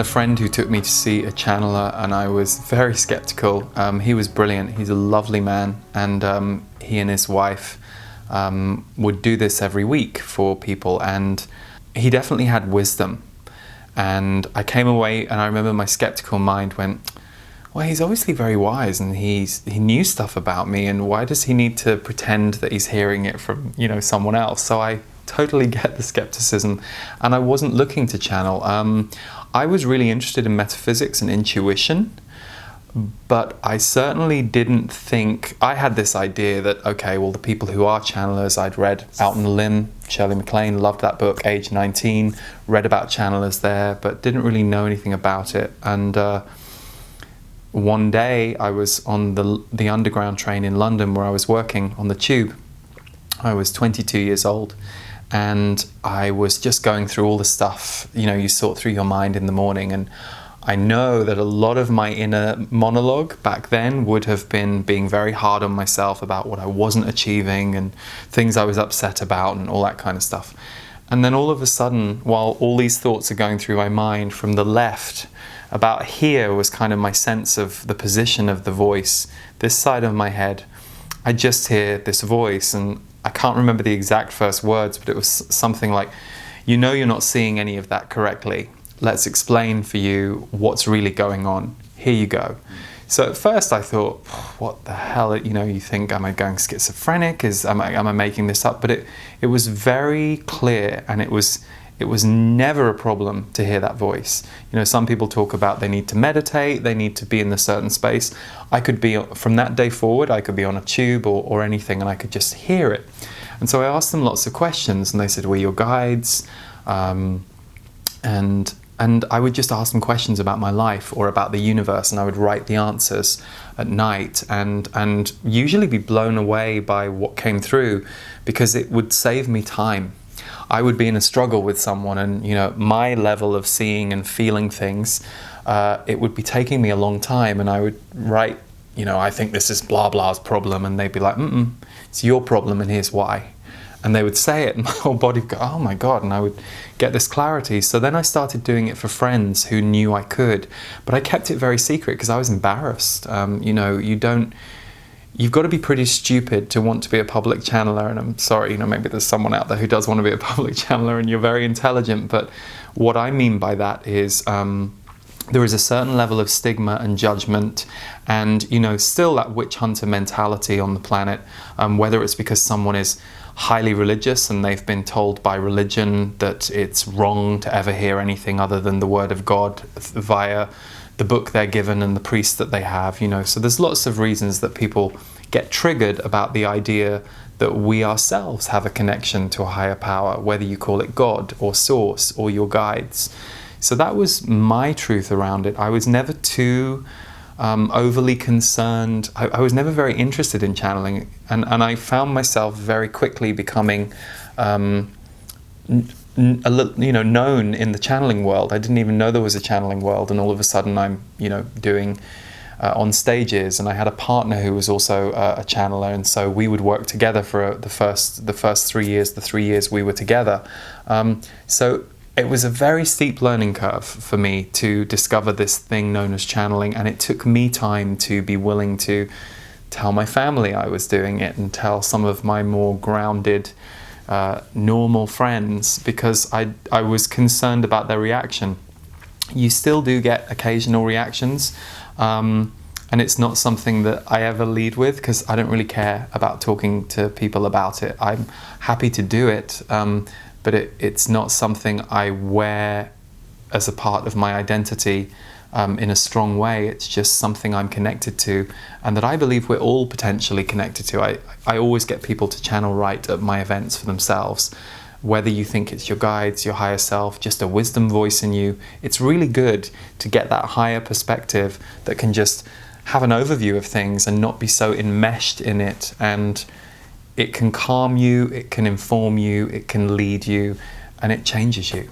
had a friend who took me to see a channeler, and I was very skeptical. He was brilliant. He's a lovely man, and he and his wife would do this every week for people, and he definitely had wisdom. And I came away, and I remember my skeptical mind went, well, he's obviously very wise, and he knew stuff about me, and why does he need to pretend that he's hearing it from, someone else? So I totally get the skepticism, and I wasn't looking to channel. I was really interested in metaphysics and intuition, but I certainly didn't think, I had this idea that, okay, well, the people who are channelers, I'd read Out on a Limb, Shirley MacLaine, loved that book, age 19, read about channelers there, but didn't really know anything about it. And one day I was on the underground train in London where I was working on the tube. I was 22 years old, and I was just going through all the stuff, you sort through your mind in the morning, and I know that a lot of my inner monologue back then would have been being very hard on myself about what I wasn't achieving and things I was upset about and all that kind of stuff. And then all of a sudden, while all these thoughts are going through my mind, from the left, about here was kind of my sense of the position of the voice, this side of my head, I just hear this voice, and I can't remember the exact first words, but it was something like, you're not seeing any of that correctly. Let's explain for you what's really going on. Here you go. So at first I thought, what the hell, you think, am I going schizophrenic? Am I making this up? But it was very clear, and it was never a problem to hear that voice. Some people talk about they need to meditate, they need to be in a certain space. I could be, from that day forward, I could be on a tube or anything, and I could just hear it. And so I asked them lots of questions, and they said, we're your guides. And I would just ask them questions about my life or about the universe, and I would write the answers at night and usually be blown away by what came through, because it would save me time. I would be in a struggle with someone, and my level of seeing and feeling things, it would be taking me a long time, and I would write, I think this is blah blah's problem, and they'd be like, it's your problem, and here's why. And they would say it, and my whole body would go, oh my God, and I would get this clarity. So then I started doing it for friends who knew I could, but I kept it very secret because I was embarrassed. You've got to be pretty stupid to want to be a public channeler, and I'm sorry, maybe there's someone out there who does want to be a public channeler and you're very intelligent, but what I mean by that is there is a certain level of stigma and judgment, and still that witch hunter mentality on the planet, whether it's because someone is highly religious and they've been told by religion that it's wrong to ever hear anything other than the word of God via the book they're given and the priest that they have, so there's lots of reasons that people get triggered about the idea that we ourselves have a connection to a higher power, whether you call it God or source or your guides. So that was my truth around it. I was never too overly concerned. I was never very interested in channeling, and I found myself very quickly becoming known in the channeling world. I didn't even know there was a channeling world, and all of a sudden I'm doing on stages, and I had a partner who was also a channeler, and so we would work together for the first 3 years, the 3 years we were together. So it was a very steep learning curve for me to discover this thing known as channeling, and it took me time to be willing to tell my family I was doing it and tell some of my more grounded, normal friends, because I was concerned about their reaction. You still do get occasional reactions, and it's not something that I ever lead with, because I don't really care about talking to people about it. I'm happy to do it, but it's not something I wear as a part of my identity in a strong way. It's just something I'm connected to, and that I believe we're all potentially connected to. I always get people to channel right at my events for themselves. Whether you think it's your guides, your higher self, just a wisdom voice in you, it's really good to get that higher perspective that can just have an overview of things and not be so enmeshed in it, and it can calm you, it can inform you, it can lead you, and it changes you.